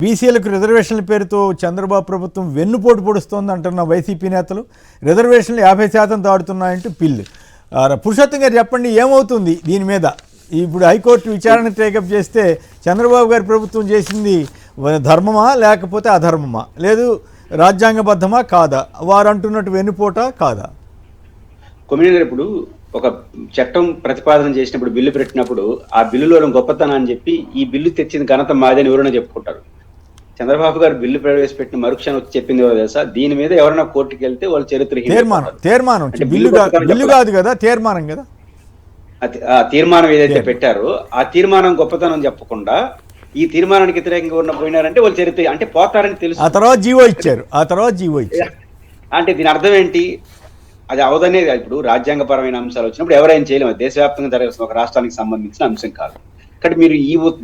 బీసీలకు రిజర్వేషన్ల పేరుతో చంద్రబాబు ప్రభుత్వం వెన్నుపోటు పొడుస్తోంది అంటున్న వైసీపీ నేతలు. రిజర్వేషన్లు 50% దాడుతున్నాయంటూ పిల్లు. పురుషోత్తం గారు చెప్పండి, ఏమవుతుంది దీని మీద? ఇప్పుడు హైకోర్టు విచారణ టేకప్ చేస్తే చంద్రబాబు గారి ప్రభుత్వం చేసింది ధర్మమా లేకపోతే అధర్మమా, లేదు రాజ్యాంగబద్ధమా కాదా, వారు అంటున్నట్టు వెన్నుపోట కాదా? కొమ్మినేని ఇప్పుడు ఒక చట్టం ప్రతిపాదన చేసినప్పుడు, బిల్లు పెట్టినప్పుడు ఆ బిల్లులో గొప్పతనం అని చెప్పి ఈ బిల్లు తెచ్చిన ఘనత మాదని ఎవరైనా చెప్పుకుంటారు. చంద్రబాబు గారు బిల్లు ప్రవేశపెట్టిన మరుక్షణం వచ్చి చెప్పింది ఎవరో తెలుసా? దీని మీద ఎవరైనా కోర్టుకి వెళ్తే వాళ్ళు చరిత్ర తీర్మానం కదా, ఆ తీర్మానం ఏదైతే పెట్టారో ఆ తీర్మానం గొప్పతనం చెప్పకుండా ఈ తీర్మానానికి వ్యతిరేకంగా ఉన్న పోయినారంటే వాళ్ళు చరిత్ర అంటే పోతారని తెలుసు. ఆ తర్వాత జీవో ఇచ్చారు. అంటే దీని అర్థం ఏంటి? అది అవదనే. ఇప్పుడు రాజ్యాంగపరమైన అంశాలు వచ్చినప్పుడు ఎవరైనా చేయలేము. దేశవ్యాప్తంగా జరగాల్సిన ఒక రాష్ట్రానికి సంబంధించిన అంశం కాదు. కానీ మీరు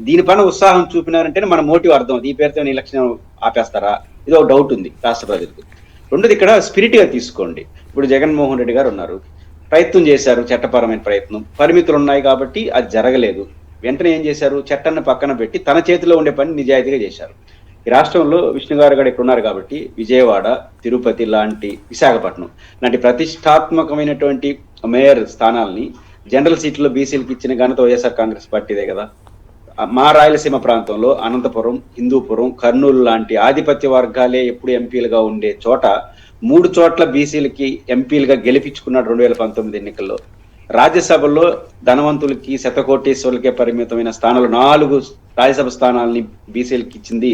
దీనిపైన ఉత్సాహం చూపినారంటేనే మన మోటివ్ అర్థం. ఈ పేరుతో ఎలక్షన్ ఆపేస్తారా? ఇది ఒక డౌట్ ఉంది రాష్ట్ర ప్రజలకు. రెండోది, ఇక్కడ స్పిరిట్ గా తీసుకోండి. ఇప్పుడు జగన్మోహన్ రెడ్డి గారు ఉన్నారు, ప్రయత్నం చేశారు, చట్టపరమైన ప్రయత్నం, పరిమితులు ఉన్నాయి కాబట్టి అది జరగలేదు. వెంటనే ఏం చేశారు? చట్టాన్ని పక్కన పెట్టి తన చేతిలో ఉండే పని నిజాయితీగా చేశారు. ఈ రాష్ట్రంలో విష్ణు గారు ఇక్కడ ఉన్నారు కాబట్టి విజయవాడ, తిరుపతి లాంటి, విశాఖపట్నం లాంటి ప్రతిష్టాత్మకమైనటువంటి మేయర్ స్థానాల్ని జనరల్ సీట్లో బీసీలకు ఇచ్చిన ఘనత వైఎస్ఆర్ కాంగ్రెస్ పార్టీదే కదా. మా రాయలసీమ ప్రాంతంలో అనంతపురం, హిందూపురం, కర్నూలు లాంటి ఆధిపత్య వర్గాలే ఎప్పుడు ఎంపీలుగా ఉండే చోట 3 చోట్ల బీసీలకి ఎంపీలుగా గెలిపించుకున్నాడు 2019 ఎన్నికల్లో. రాజ్యసభలో ధనవంతులకి, శతకోటీశ్వరులకే పరిమితమైన స్థానాలు 4 రాజ్యసభ స్థానాలని బీసీలకి ఇచ్చింది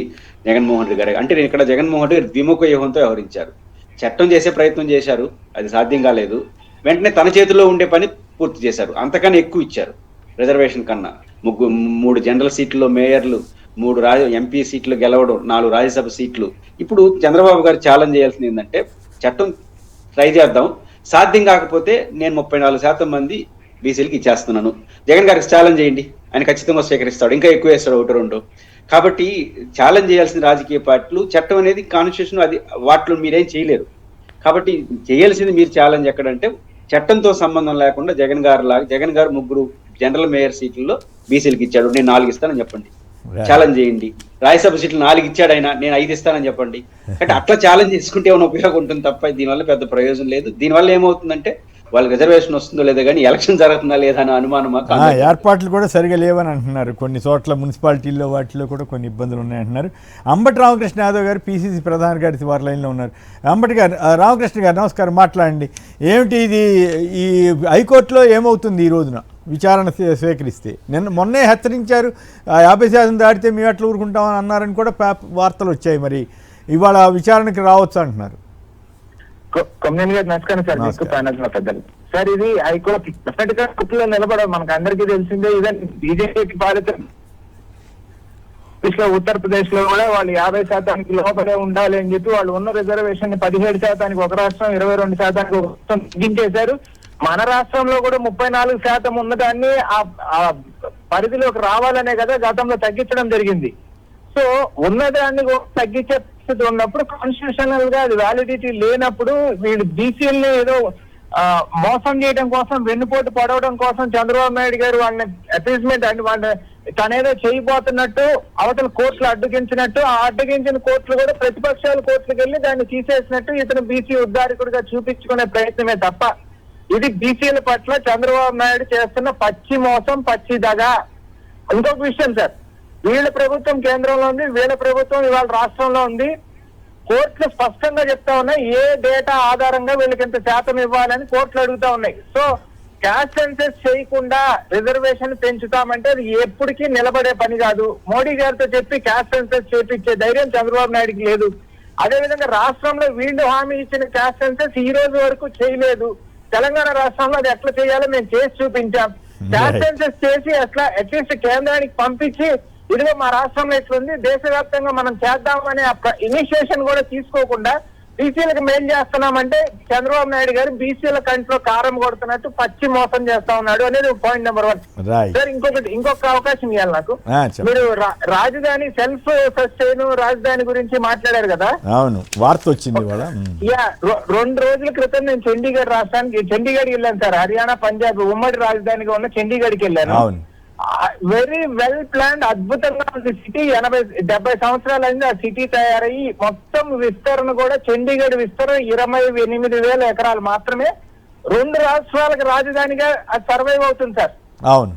జగన్మోహన్ రెడ్డి గారు. అంటే ఇక్కడ జగన్మోహన్ రెడ్డి విముఖ వ్యూహంతో వ్యవహరించారు. చట్టం చేసే ప్రయత్నం చేశారు, అది సాధ్యం కాలేదు. వెంటనే తన చేతిలో ఉండే పని పూర్తి చేశారు. అంతకన్నా ఎక్కువ ఇచ్చారు రిజర్వేషన్ కన్నా. 3 జనరల్ సీట్లలో మేయర్లు, 3 ఎంపీ సీట్లు గెలవడం, 4 రాజ్యసభ సీట్లు. ఇప్పుడు చంద్రబాబు గారు ఛాలెంజ్ చేయాల్సింది ఏంటంటే, చట్టం ట్రై చేద్దాం, సాధ్యం కాకపోతే నేను 34% మంది బీసీలకి ఇచ్చేస్తున్నాను. జగన్ గారికి ఛాలెంజ్ చేయండి, ఆయన ఖచ్చితంగా స్వీకరిస్తాడు, ఇంకా ఎక్కువ వేస్తాడు 1-2. కాబట్టి ఛాలెంజ్ చేయాల్సిన రాజకీయ పార్టీలు, చట్టం అనేది కాన్స్టిట్యూషన్, అది వాటిలో మీరేం చేయలేరు. కాబట్టి చేయాల్సింది మీరు ఛాలెంజ్ ఎక్కడంటే, చట్టంతో సంబంధం లేకుండా జగన్ గారు 3 జనరల్ మేయర్ సీట్లలో బీసీలకు ఇచ్చాడు, నేను 4 ఇస్తానని చెప్పండి. ఛాలెంజ్ చేయండి. రాజ్యసభ సీట్లు 4 ఇచ్చాడు ఆయన, నేను 5 ఇస్తానని చెప్పండి. అంటే అట్లా ఛాలెంజ్ చేసుకుంటే ఏమైనా ఉపయోగం ఉంటుంది తప్ప దీనివల్ల పెద్ద ప్రయోజనం లేదు. దీనివల్ల ఏమవుతుందంటే, వాళ్ళకి రిజర్వేషన్ వస్తుందో లేదో కానీ ఎలక్షన్ జరుగుతుందా లేదా అని అనుమానం. ఏర్పాట్లు కూడా సరిగా లేవని అంటున్నారు. కొన్ని చోట్ల మున్సిపాలిటీల్లో వాటిలో కూడా కొన్ని ఇబ్బందులు ఉన్నాయంటున్నారు. అంబటి రామకృష్ణ యాదవ్ గారు పిసిసి ప్రధాన కార్యదర్శి వారి లైన్లో ఉన్నారు. అంబటి గారు, రామకృష్ణ గారు నమస్కారం, మాట్లాడండి. ఏమిటి ఇది? ఈ హైకోర్టులో ఏమవుతుంది ఈ రోజున విచారణ స్వీకరిస్తే? మొన్నే హెచ్చరించారు, 50% దాటితే మేము ఎట్లా ఊరుకుంటామని అన్నారని కూడా వార్తలు వచ్చాయి. మరి ఇవాళ విచారణకి రావచ్చు అంటున్నారు. కొమ్మినేని గారు నమస్కారం సార్. మీకు ప్యానల్ పెద్దలు సార్, ఇది హైకోర్టు డెఫినెట్గా నిలబడదు. మనకు అందరికీ తెలిసిందే. ఇదే బీజేపీ పాలిత ఉత్తరప్రదేశ్ లో కూడా వాళ్ళు 50% లోపలే ఉండాలి అని చెప్పి వాళ్ళు ఉన్న రిజర్వేషన్ 17% ఒక రాష్ట్రం, 22% ఒక రాష్ట్రం తగ్గించేశారు. మన రాష్ట్రంలో కూడా 34% ఉన్నదాన్ని ఆ పరిధిలోకి రావాలనే కదా గతంలో తగ్గించడం జరిగింది. సో ఉన్నదాన్ని తగ్గించే పరిస్థితి ఉన్నప్పుడు, కాన్స్టిట్యూషనల్ గా అది వ్యాలిడిటీ లేనప్పుడు, వీళ్ళు బీసీలని ఏదో మోసం చేయడం కోసం, వెన్నుపోటు పడవడం కోసం చంద్రబాబు నాయుడు గారు వాళ్ళని అపీస్మెంట్ అని వాళ్ళని తనేదో చేయబోతున్నట్టు అవతల కోర్టులు అడ్డగించినట్టు, ఆ అడ్డగించిన కోర్టులు కూడా ప్రతిపక్షాల కోర్టులకు వెళ్ళి దాన్ని తీసేసినట్టు ఇతను బీసీ ఉద్ధారకుడిగా చూపించుకునే ప్రయత్నమే తప్ప, ఇది బీసీల పట్ల చంద్రబాబు నాయుడు చేస్తున్న పచ్చి మోసం, పచ్చి దగా. ఇంకొక విషయం సార్, వీళ్ళ ప్రభుత్వం కేంద్రంలో ఉంది, వీళ్ళ ప్రభుత్వం ఇవాళ రాష్ట్రంలో ఉంది. కోర్టులు స్పష్టంగా చెప్తా ఉన్నాయి ఏ డేటా ఆధారంగా వీళ్ళకి ఇంత శాతం ఇవ్వాలని కోర్టులు అడుగుతా ఉన్నాయి. సో క్యాస్ట్ సెన్సెస్ చేయకుండా రిజర్వేషన్ పెంచుతామంటే అది ఎప్పటికీ నిలబడే పని కాదు. మోడీ గారితో చెప్పి క్యాస్ట్ సెన్సెస్ చేపించే ధైర్యం చంద్రబాబు నాయుడుకి లేదు. అదేవిధంగా రాష్ట్రంలో వీళ్ళు హామీ ఇచ్చిన క్యాస్ట్ సెన్సెస్ ఈ రోజు వరకు చేయలేదు. తెలంగాణ రాష్ట్రంలో అది ఎట్లా చేయాలో మేము చేసి చూపించాం. క్యాస్ట్ సెన్సెస్ చేసి అట్లా అట్లీస్ట్ కేంద్రానికి పంపించి, ఇదిగో మా రాష్ట్రంలో ఎట్లుంది, దేశవ్యాప్తంగా మనం చేద్దామనే ఇనిషియేషన్ కూడా తీసుకోకుండా బీసీలకు మేలు చేస్తున్నామంటే చంద్రబాబు నాయుడు గారు బీసీల కంట్లో కారం కొడుతున్నట్టు పచ్చి మోసం చేస్తా ఉన్నాడు అనేది పాయింట్ నెంబర్ 1. సార్, ఇంకొక అవకాశం ఇవ్వాలి నాకు. మీరు రాజధాని సెల్ఫ్ సస్టైన్ రాజధాని గురించి మాట్లాడారు కదా. అవును, వార్త వచ్చింది. 2 రోజుల క్రితం నేను చండీగఢ్ రాష్ట్రానికి వెళ్ళాను సార్. హర్యానా, పంజాబ్ ఉమ్మడి రాజధానిగా ఉన్న చండీగఢ్కి వెళ్ళాను. వెరీ వెల్ ప్లాన్డ్, అద్భుతంగా ఉంది సిటీ. 70 సంవత్సరాలు అయింది ఆ సిటీ తయారయ్యి. మొత్తం విస్తరణ కూడా చండీగఢ్ విస్తరణ 28,000 ఎకరాలు మాత్రమే. 2 రాష్ట్రాలకు రాజధానిగా అది సర్వైవ్ అవుతుంది సార్. అవును,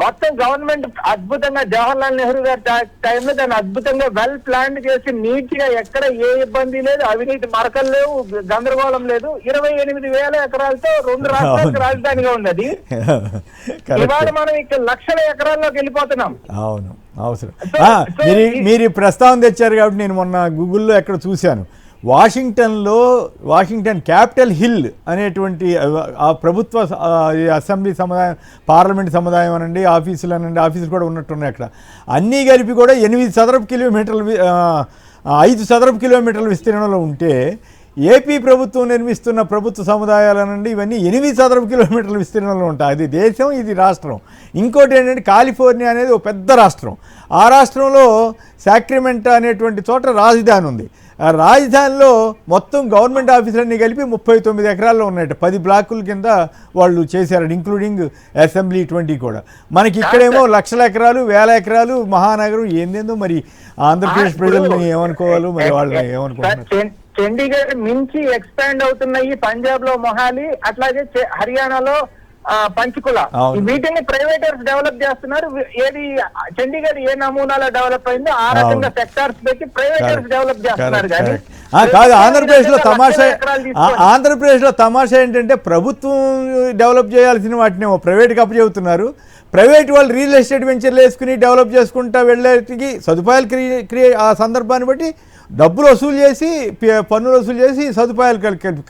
మొత్తం గవర్నమెంట్ అద్భుతంగా జవహర్లాల్ నెహ్రూ గారి టైంలో దాన్ని అద్భుతంగా వెల్ ప్లాన్ చేసి నీట్ గా ఎక్కడ ఏ ఇబ్బంది లేదు, అవినీతి మరకలు లేవు, గందరగోళం లేదు. 28,000 ఎకరాలతో 2 రాష్ట్రాలకు రాజధానిగా ఉంది అది. ఇవాళ మనం ఇక్కడ లక్షల ఎకరాల్లోకి వెళ్ళిపోతున్నాం. అవును, అవసరం. మీరు ఈ ప్రస్తావన తెచ్చారు కాబట్టి నేను మొన్న గూగుల్లో ఎక్కడ చూశాను, వాషింగ్టన్ క్యాపిటల్ హిల్ అనేటువంటి ఆ ప్రభుత్వ అసెంబ్లీ సముదాయం, పార్లమెంట్ సముదాయం అనండి, ఆఫీసులు అనండి, ఆఫీసులు కూడా ఉన్నట్టున్నాయి అక్కడ. అన్నీ కలిపి కూడా 8 చదరపు కిలోమీటర్లు 5 చదరపు కిలోమీటర్ల విస్తీర్ణంలో ఉంటే, ఏపీ ప్రభుత్వం నిర్మిస్తున్న ప్రభుత్వ సముదాయాలనండి ఇవన్నీ 8 చదరపు కిలోమీటర్ల విస్తీర్ణంలో ఉంటాయి. అది దేశం, ఇది రాష్ట్రం. ఇంకోటి ఏంటంటే కాలిఫోర్నియా అనేది ఒక పెద్ద రాష్ట్రం. ఆ రాష్ట్రంలో సాక్రమెంటో అనేటువంటి చోట రాజధాని ఉంది. ఆ రాజధానిలో మొత్తం గవర్నమెంట్ ఆఫీసులన్నీ కలిపి 39 ఎకరాల్లో ఉన్నాయట. 10 బ్లాకుల కింద వాళ్ళు చేశారు, ఇంక్లూడింగ్ అసెంబ్లీ 20 కూడా. మనకి ఇక్కడేమో లక్షల ఎకరాలు, 1000 ఎకరాలు, మహానగరం ఏందేందో. మరి ఆంధ్రప్రదేశ్ ప్రజల్ని ఏమనుకోవాలో, మరి వాళ్ళని ఏమనుకుంటున్నారు? చండీగఢ్ మించి ఎక్స్పాండ్ అవుతున్నాయి. పంజాబ్ లో మొహాలి, అట్లాగే హర్యానాలో పంచకుల. వీటిని ప్రైవేటర్స్ డెవలప్ చేస్తున్నారు. ఏది చండీగఢ్ ఏ నమూనాలో డెవలప్ అయిందో ఆ రకంగా సెక్టార్స్ పెట్టి ప్రైవేటర్స్ డెవలప్ చేస్తున్నారు. కానీ కాదు, ఆంధ్రప్రదేశ్లో తమాషా ఏంటంటే ప్రభుత్వం డెవలప్ చేయాల్సిన వాటిని ప్రైవేట్కి అప్పచెబుతున్నారు. ప్రైవేట్ వాళ్ళు రియల్ ఎస్టేట్ వెంచర్లు వేసుకుని డెవలప్ చేసుకుంటా వెళ్ళేటికి సదుపాయాలు ఆ సందర్భాన్ని బట్టి డబ్బులు వసూలు చేసి, పన్నులు వసూలు చేసి సదుపాయాలు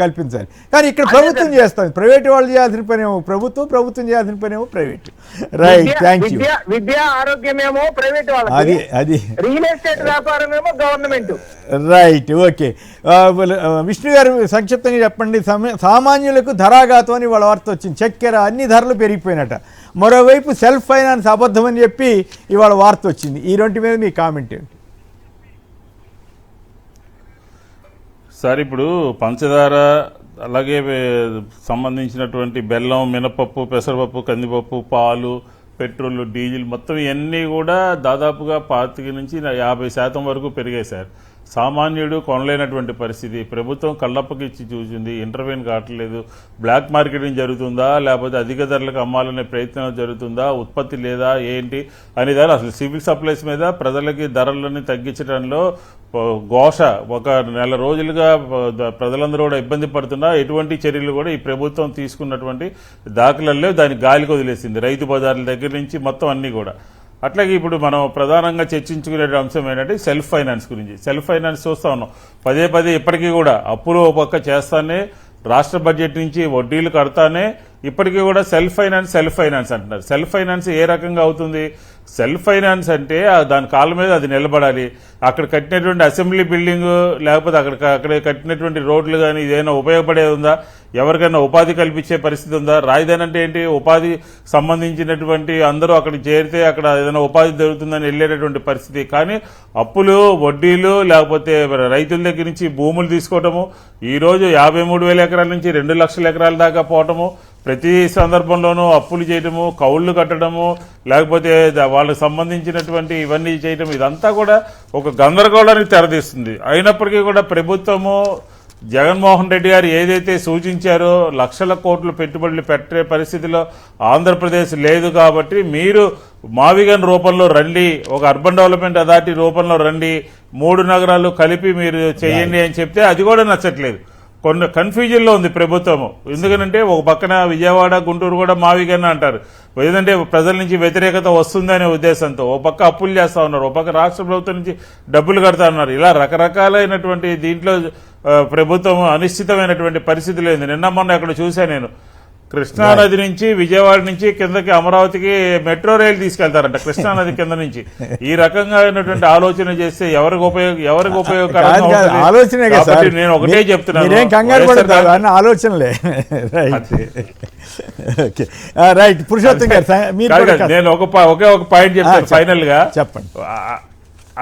కల్పించాలి. కానీ ఇక్కడ ప్రభుత్వం చేస్తుంది, ప్రైవేట్ వాళ్ళు చేయాల్సిన పనేమో ప్రభుత్వం చేయాల్సిన పనేమో ప్రైవేట్. Right, thank you. విద్య ఆరోగ్యమేమో ప్రైవేట్ వాళ్ళకి, అది రియల్ ఎస్టేట్ వ్యాపారం ఏమో గవర్నమెంట్. Right, okay. విష్ణు గారు సంక్షిప్తంగా చెప్పండి. సామాన్యులకు ధరాఘాతం అని వాళ్ళ వార్త వచ్చింది. చక్కెర అన్ని ధరలు పెరిగిపోయినట. మరోవైపు సెల్ఫ్ ఫైనాన్స్ అబద్ధం అని చెప్పి ఇవాళ వార్త వచ్చింది. ఈ రెంటి మీద మీ కామెంట్ ఏంటి? సార్, ఇప్పుడు పంచదార, అలాగే సంబంధించినటువంటి బెల్లం, మినపప్పు, పెసరపప్పు, కందిపప్పు, పాలు, పెట్రోల్, డీజిల్ మొత్తం ఇవన్నీ కూడా దాదాపుగా 25 నుంచి 50% వరకు పెరిగాయి సార్. సామాన్యుడు కొనలేనటువంటి పరిస్థితి. ప్రభుత్వం కళ్ళప్పకిచ్చి చూసింది, ఇంటర్వ్యూన్ కావట్లేదు. బ్లాక్ మార్కెటింగ్ జరుగుతుందా, లేకపోతే అధిక ధరలకు అమ్మాలనే ప్రయత్నం జరుగుతుందా, ఉత్పత్తి లేదా ఏంటి అనే దాని అసలు సివిల్ సప్లైస్ మీద ప్రజలకి ధరలని తగ్గించడంలో ఘోష ఒక నెల రోజులుగా ప్రజలందరూ కూడా ఇబ్బంది పడుతున్నా ఎటువంటి చర్యలు కూడా ఈ ప్రభుత్వం తీసుకున్నటువంటి దాఖలలో దాన్ని గాలికి వదిలేసింది. రైతు బజార్ల దగ్గర నుంచి మొత్తం అన్నీ కూడా. అట్లాగే ఇప్పుడు మనం ప్రధానంగా చర్చించుకునే అంశం ఏంటంటే సెల్ఫ్ ఫైనాన్స్ గురించి. సెల్ఫ్ ఫైనాన్స్ చూస్తా ఉన్నాం పదే ఇప్పటికీ కూడా అప్పులు ఒక పక్క చేస్తానే, రాష్ట్ర బడ్జెట్ నుంచి వడ్డీలు కడతానే ఇప్పటికీ కూడా సెల్ఫ్ ఫైనాన్స్ అంటున్నారు. సెల్ఫ్ ఫైనాన్స్ ఏ రకంగా అవుతుంది? సెల్ఫ్ ఫైనాన్స్ అంటే దాని కాళ్ళ మీద అది నిలబడాలి. అక్కడ కట్టినటువంటి అసెంబ్లీ బిల్డింగ్, లేకపోతే అక్కడ కట్టినటువంటి రోడ్లు కానీ ఇదేమైనా ఉపయోగపడేది ఉందా? ఎవరికైనా ఉపాధి కల్పించే పరిస్థితి ఉందా? రాజధాని అంటే ఏంటి? ఉపాధి సంబంధించినటువంటి అందరూ అక్కడికి చేరితే అక్కడ ఏదైనా ఉపాధి జరుగుతుందని వెళ్ళేటటువంటి పరిస్థితి. కానీ అప్పులు, వడ్డీలు, లేకపోతే రైతుల దగ్గర నుంచి భూములు తీసుకోవటము, ఈరోజు 53,000 ఎకరాల నుంచి 2 లక్షల ఎకరాల దాకా పోవటము, ప్రతి సందర్భంలోనూ అప్పులు చేయటము, కౌళ్లు కట్టడము, లేకపోతే వాళ్ళకి సంబంధించినటువంటి ఇవన్నీ చేయటం, ఇదంతా కూడా ఒక గందరగోళానికి తెరదీస్తుంది. అయినప్పటికీ కూడా ప్రభుత్వము, జగన్మోహన్ రెడ్డి గారు ఏదైతే సూచించారో లక్షల కోట్లు పెట్టుబడులు పెట్టే పరిస్థితిలో ఆంధ్రప్రదేశ్ లేదు. కాబట్టి మీరు మావిగన్ రూపంలో రండి, ఒక అర్బన్ డెవలప్మెంట్ అథారిటీ రూపంలో రండి, 3 నగరాలు కలిపి మీరు చేయండి అని చెప్తే అది కూడా నచ్చట్లేదు. కొన్ని కన్ఫ్యూజన్లో ఉంది ప్రభుత్వము. ఎందుకంటే ఒక పక్కన విజయవాడ, గుంటూరు కూడా మావిగన్ అంటారు, ఏదంటే ప్రజల నుంచి వ్యతిరేకత వస్తుందనే ఉద్దేశంతో. ఒక పక్క అప్పులు చేస్తా ఉన్నారు, ఒక పక్క రాష్ట్ర ప్రభుత్వం నుంచి డబ్బులు కడతా ఉన్నారు. ఇలా రకరకాలైనటువంటి దీంట్లో ప్రభుత్వం అనిశ్చితమైనటువంటి పరిస్థితులు ఉంది. నిన్న మొన్న ఇక్కడ చూశాను నేను, కృష్ణానది నుంచి విజయవాడ నుంచి కిందకి అమరావతికి మెట్రో రైలు తీసుకెళ్తారంట కృష్ణానది కింద నుంచి. ఈ రకంగా ఆలోచన చేస్తే ఎవరికి ఉపయోగకరంగా నేను ఒకటే చెప్తున్నాను, ఆలోచనలే. రైట్, పురుషోత్తం గారు నేను ఒకే ఒక పాయింట్ చెప్తాను ఫైనల్ గా. చెప్పండి.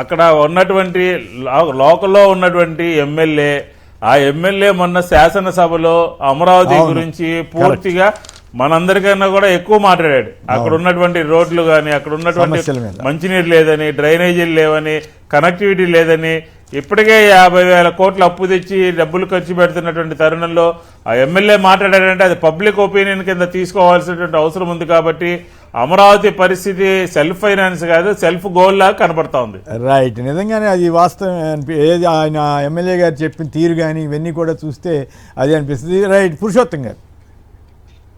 అక్కడ ఉన్నటువంటి లోకల్లో ఉన్నటువంటి ఎమ్మెల్యే, ఆ ఎమ్మెల్యే మొన్న శాసనసభలో అమరావతి గురించి పూర్తిగా మనందరికన్నా కూడా ఎక్కువ మాట్లాడాడు. అక్కడ ఉన్నటువంటి రోడ్లు కానీ, అక్కడ ఉన్నటువంటి సమస్యల మీద. మంచినీరు లేదని, డ్రైనేజీలు లేవని, కనెక్టివిటీ లేదని, ఇప్పటికే 50,000 కోట్లు అప్పు తెచ్చి డబ్బులు ఖర్చు పెడుతున్నటువంటి తరుణంలో ఆ ఎమ్మెల్యే మాట్లాడారంటే అది పబ్లిక్ ఒపీనియన్ కింద తీసుకోవాల్సినటువంటి అవసరం ఉంది. కాబట్టి అమరావతి పరిస్థితి సెల్ఫ్ ఫైనాన్స్ కాదు, సెల్ఫ్ గోల్ లాగా కనబడతా ఉంది. రైట్, నిజంగానే అది వాస్తవం ఏది ఆయన ఎమ్మెల్యే గారు చెప్పిన తీరు కానీ ఇవన్నీ కూడా చూస్తే అది అనిపిస్తుంది. రైట్, పురుషోత్తం గారు.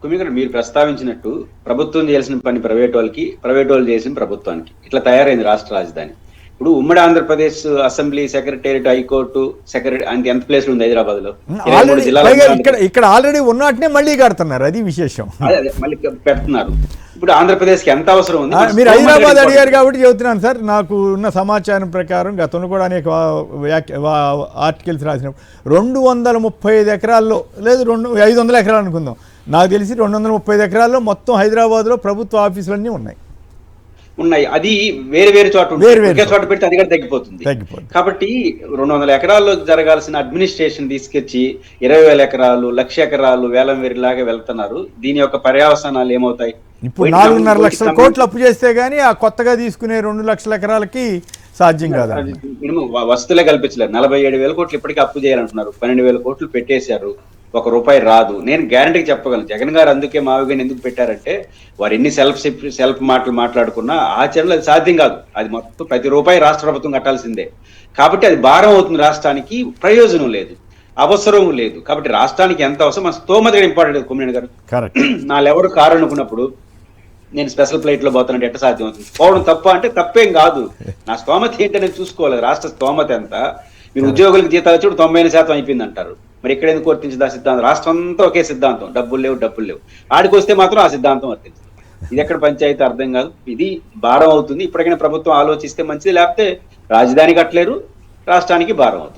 కుమికర్, మీరు ప్రస్తావించినట్టు ప్రభుత్వం చేయాల్సిన పని ప్రైవేట్ వాళ్ళకి, ప్రైవేట్ వాళ్ళు చేసిన ప్రభుత్వానికి ఇట్లా తయారైంది రాష్ట్ర రాజధాని. ఇప్పుడు ఉమ్మడి Andhra Pradesh assembly, secretariat, high court, secretary ఎంత ప్లేస్ ఉంది హైదరాబాద్ లో. ఇక్కడ ఆల్రెడీ ఉన్నట్టునే మళ్ళీ కడుతున్నారు, అది విశేషం. అదే మళ్ళీ పెడుతున్నారు. ఇప్పుడు ఆంధ్రప్రదేశ్ కి ఎంత అవసరం ఉంది? మీరు హైదరాబాద్ అడిగారు కాబట్టి చెబుతున్నాను సార్. నాకు ఉన్న సమాచారం ప్రకారం గతంలో కూడా అనేక ఆర్టికల్స్ రాసినప్పుడు 235 ఎకరాల్లో, లేదు 500 ఎకరాలు అనుకుందాం, నాకు తెలిసి 235 ఎకరాల్లో మొత్తం హైదరాబాద్లో ప్రభుత్వ ఆఫీసులన్నీ ఉన్నాయి. అది వేరే వేరే చోట ఒకే చోట పెడితే అది కూడా తగ్గిపోతుంది. కాబట్టి 200 ఎకరాల్లో జరగాల్సిన అడ్మినిస్ట్రేషన్ తీసుకొచ్చి 20,000 ఎకరాలు, 1,00,000 ఎకరాలు వేలం వేరేలాగా వెళ్తున్నారు. దీని యొక్క పర్యవసానాలు ఏమవుతాయి? ఇప్పుడు 4.5 లక్షల కోట్లు అప్పు చేస్తే గానీ ఆ కొత్తగా తీసుకునే 2 లక్షల ఎకరాలకి సాధ్యం కాదు. వస్తువులే కల్పించలేరు. 47,000 కోట్లు ఇప్పటికీ అప్పు చేయాలంటున్నారు. 12,000 కోట్లు పెట్టేశారు, ₹1 రాదు. నేను గ్యారంటీకి చెప్పగలను, జగన్ గారు అందుకే మావిగాని ఎందుకు పెట్టారంటే వారు ఎన్ని సెల్ఫ్ మాటలు మాట్లాడుకున్నా ఆచరణలో అది సాధ్యం కాదు. అది మొత్తం ప్రతి రూపాయి రాష్ట్ర ప్రభుత్వం కట్టాల్సిందే. కాబట్టి అది భారం అవుతుంది రాష్ట్రానికి, ప్రయోజనం లేదు, అవసరం లేదు. కాబట్టి రాష్ట్రానికి ఎంత అవసరం మన స్తోమత ఇంపార్టెంట్. కుమ్మేణి గారు, నా లెవరు కారు అనుకున్నప్పుడు నేను స్పెషల్ ఫ్లైట్ లో పోతానంటే ఎట్ట సాధ్యం అవుతుంది? పోవడం తప్ప అంటే తప్పేం కాదు. నా స్తోమత ఏంటనేది చూసుకోవాలి. రాష్ట్ర స్తోమత ఎంత? మీరు ఉద్యోగులకు జీతాలు వచ్చి 90% అయిపోయింది అంటారు. మరి ఎక్కడ ఎందుకు వర్తించదు ఆ సిద్ధాంతం? రాష్ట్రం అంతా ఒకే సిద్ధాంతం, డబ్బులు లేవు. ఆడికి వస్తే మాత్రం ఆ సిద్ధాంతం వర్తించదు. ఇది ఎక్కడ పంచాయతీ అర్థం కాదు. ఇది భారం అవుతుంది. ఇప్పటికైనా ప్రభుత్వం ఆలోచిస్తే మంచిది, లేకపోతే రాజధాని కట్టలేరు, రాష్ట్రానికి భారం అవుతుంది.